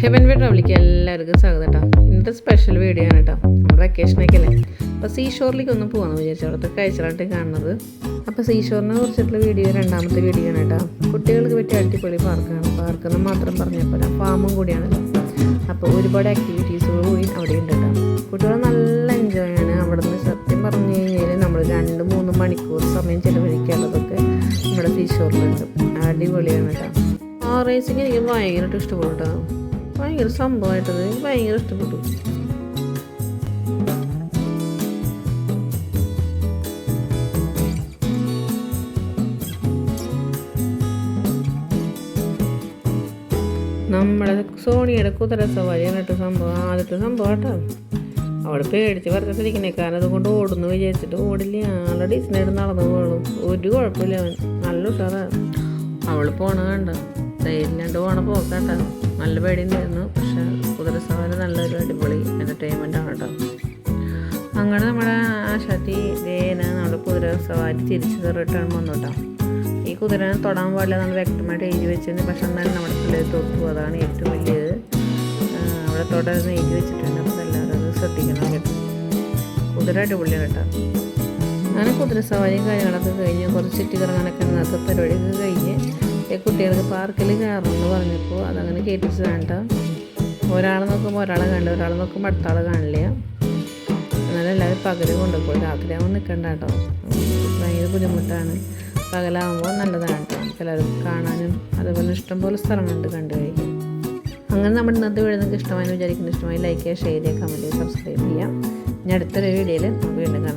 Heaven വേ ട്രാവലിക്ക് എല്ലാവർക്കും സ്വാഗതം കേട്ടോ. ഇന്നത്തെ സ്പെഷ്യൽ വീഡിയോ ആണ് കേട്ടോ. നമ്മുടെ വെക്കേഷനൊക്കെ അല്ലേ, അപ്പോൾ സീഷോറിലേക്ക് ഒന്ന് പോകാമെന്ന് വിചാരിച്ചു. അവിടുത്തെ കാഴ്ചകളായിട്ട് കാണുന്നത്. അപ്പോൾ സീഷോറിനെ കുറിച്ചിട്ടുള്ള വീഡിയോ രണ്ടാമത്തെ വീഡിയോ ആണ് കേട്ടോ. കുട്ടികൾക്ക് പറ്റിയ അടിപൊളി പാർക്കാണ്. പാർക്കെന്ന് മാത്രം പറഞ്ഞപ്പോൾ ഫാമും കൂടിയാണല്ലോ. അപ്പോൾ ഒരുപാട് ആക്ടിവിറ്റീസുകൾ കൂടി അവിടെ ഉണ്ട് കേട്ടോ. കുട്ടികൾ നല്ല എൻജോയ് ആണ്. അവിടെ നിന്ന് സത്യം പറഞ്ഞു കഴിഞ്ഞാൽ നമ്മൾ 2-3 മണിക്കൂർ സമയം ചിലവഴിക്കാനുള്ളതൊക്കെ നമ്മുടെ സീഷോറിലുണ്ട്. അടിപൊളിയാണ് കേട്ടോ. ആ റേസിങ് എനിക്ക് ഭയങ്കരമായിട്ട് ഇഷ്ടപ്പെട്ടു കേട്ടോ. ഭയങ്കര സംഭവമായിട്ടത് എനിക്ക് ഭയങ്കര ഇഷ്ടപ്പെട്ടു. നമ്മുടെ സോണിയുടെ കുതിര സവാരിയാണ് കേട്ടോ സംഭവം. ആദ്യത്തെ സംഭവം കേട്ടോ. അവൾ പേടിച്ച് വരത്തിരിക്കണേ, കാരണം അതുകൊണ്ട് ഓടുന്നു വിചാരിച്ചിട്ട് ഓടില്ല. ആളുടെ ഡിസ്നായിട്ട് നടന്നു പോകണം. ഒരു കുഴപ്പമില്ല, അവൻ നല്ല ഉഷാറാണ്. അവൾ പോണ കണ്ട ധൈര്യമില്ലാണ്ട് പോണ പോക്കാട്ടോ. നല്ല പേടിയുണ്ടായിരുന്നു. പക്ഷെ കുതിരസവാരി നല്ലൊരു അടിപൊളി എൻ്റർടൈൻമെൻ്റ് ആണ് കേട്ടോ. അങ്ങനെ നമ്മുടെ ആശാത്തി വേന നമ്മുടെ കുതിരസവാരി തിരിച്ച് റിട്ടേൺ വന്നു കേട്ടോ. ഈ കുതിരനെ തൊടാൻ പാടില്ല നമ്മൾ വ്യക്തമായിട്ട് എഴുതി വെച്ചിരുന്നു. പക്ഷെ എന്നാലും നമ്മുടെ പിള്ളേർ തൊട്ടു. അതാണ് ഏറ്റവും വലിയത്. അവിടെ തൊടർന്ന് എഴുതി വെച്ചിട്ടുണ്ട്. അപ്പോൾ എല്ലാവരും അത് ശ്രദ്ധിക്കണം കേട്ടോ. കുതിര അടിപൊളിയാണ് കേട്ടോ. അങ്ങനെ കുതിരസവാരിയും കാര്യങ്ങളൊക്കെ കഴിഞ്ഞ് കുറച്ച് ചുറ്റിക്കറങ്ങാനൊക്കെ ഇന്നത്തെ പരിപാടിയൊക്കെ കഴിഞ്ഞ് കുട്ടികൾക്ക് പാർക്കിൽ കയറണമെന്ന് പറഞ്ഞപ്പോൾ അതങ്ങനെ കേട്ടിച്ചതാണ് കേട്ടോ. ഒരാളെ നോക്കുമ്പോൾ ഒരാളെ കാണില്ല, ഒരാളെ നോക്കുമ്പോൾ അടുത്ത ആളെ കാണില്ല. എന്നാലും എല്ലാവരും പകൽ കൊണ്ടുപോയി രാത്രിയാകുമ്പോൾ നിൽക്കണ്ട കേട്ടോ. ഭയങ്കര ബുദ്ധിമുട്ടാണ്. പകലാകുമ്പോൾ നല്ലതാണ് കേട്ടോ. നമുക്ക് എല്ലാവരും കാണാനും അതുപോലെ ഇഷ്ടംപോലെ സ്ഥലങ്ങളുണ്ട് കണ്ടു കഴിക്കാൻ. അങ്ങനെ നമ്മുടെ ഇന്നത്തെ വീഡിയോ നിങ്ങൾക്ക് ഇഷ്ടമായി വിചാരിക്കുന്നു. ഇഷ്ടമായി ലൈക്ക് ചെയ്യുക, ഷെയർ ചെയ്യുക, കമൻറ്റ് ചെയ്യുക, സബ്സ്ക്രൈബ് ചെയ്യാം. ഇനി അടുത്തൊരു വീഡിയോയിൽ നമുക്ക് വീണ്ടും കാണാം.